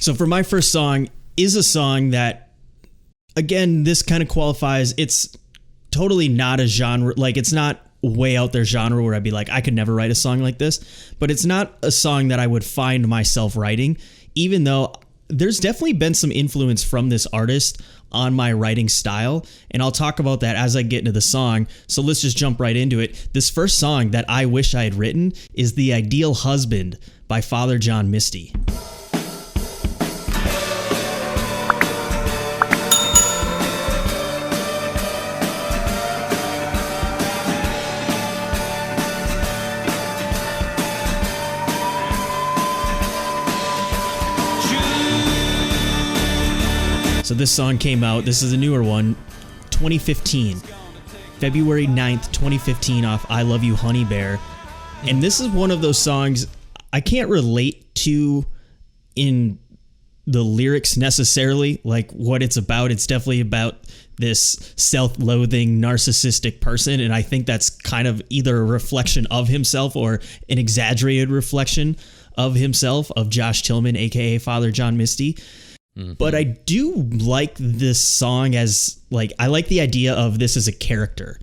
So for my first song is a song that, again, this kind of qualifies. It's totally not a genre. Like, it's not way out there genre where I'd be like, I could never write a song like this. But it's not a song that I would find myself writing, even though there's definitely been some influence from this artist on my writing style. And I'll talk about that as I get into the song. So let's just jump right into it. This first song that I wish I had written is The Ideal Husband by Father John Misty. So this song came out, this is a newer one, 2015, February 9th, 2015 off I Love You Honey Bear. And this is one of those songs I can't relate to in the lyrics necessarily, like what it's about. It's definitely about this self-loathing, narcissistic person. And I think that's kind of either a reflection of himself or an exaggerated reflection of himself, of Josh Tillman, aka Father John Misty. Mm-hmm. But I do like this song as, like, I like the idea of this as a character.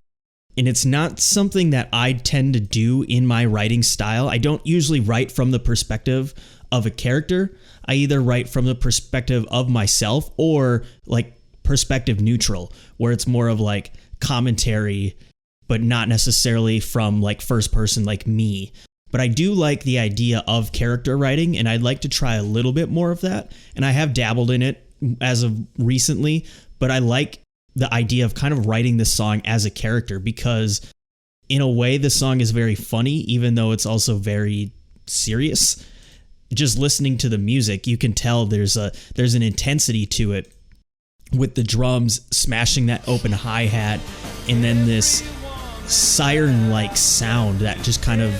And it's not something that I tend to do in my writing style. I don't usually write from the perspective of a character. I either write from the perspective of myself or like perspective neutral, where it's more of like commentary, but not necessarily from like first person like me. But I do like the idea of character writing, and I'd like to try a little bit more of that. And I have dabbled in it as of recently, but I like the idea of kind of writing this song as a character, because in a way the song is very funny, even though it's also very serious. Just listening to the music, you can tell there's an intensity to it, with the drums smashing that open hi-hat and then this siren-like sound that just kind of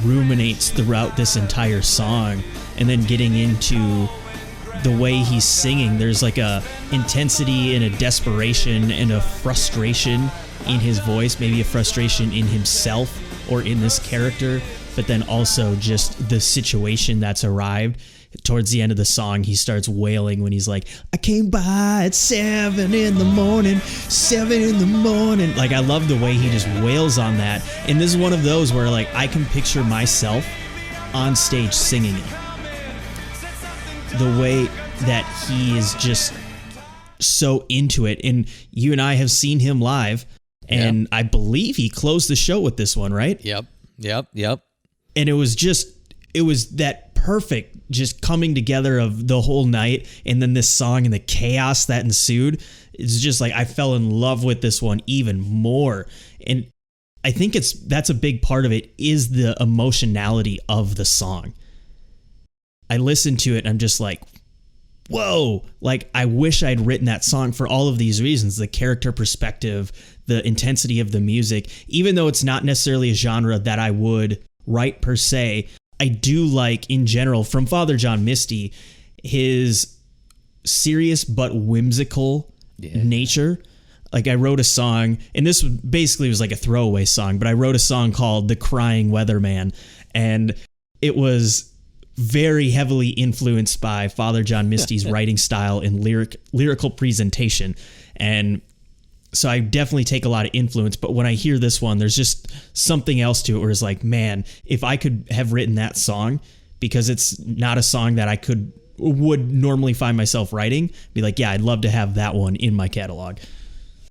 ruminates throughout this entire song. And then getting into the way he's singing, there's like a intensity and a desperation and a frustration in his voice, maybe a frustration in himself or in this character, but then also just the situation that's arrived. Towards the end of the song, he starts wailing when he's like, I came by at 7 in the morning. Like, I love the way he just wails on that. And this is one of those where, like, I can picture myself on stage singing it. The way that he is just so into it. And you and I have seen him live, and I believe he closed the show with this one, right? Yep. And it was that perfect just coming together of the whole night, and then this song and the chaos that ensued. It's just like I fell in love with this one even more. And I think that's a big part of it, is the emotionality of the song. I listen to it and I'm just like, whoa, like I wish I'd written that song for all of these reasons: the character perspective, the intensity of the music. Even though it's not necessarily a genre that I would write per se, I do like, in general, from Father John Misty, his serious but whimsical nature. Like, I wrote a song, and this basically was like a throwaway song, but I wrote a song called The Crying Weatherman, and it was very heavily influenced by Father John Misty's writing style and lyrical presentation. And so I definitely take a lot of influence, but when I hear this one, there's just something else to it where it's like, man, if I could have written that song, because it's not a song that I would normally find myself writing, be like, yeah, I'd love to have that one in my catalog.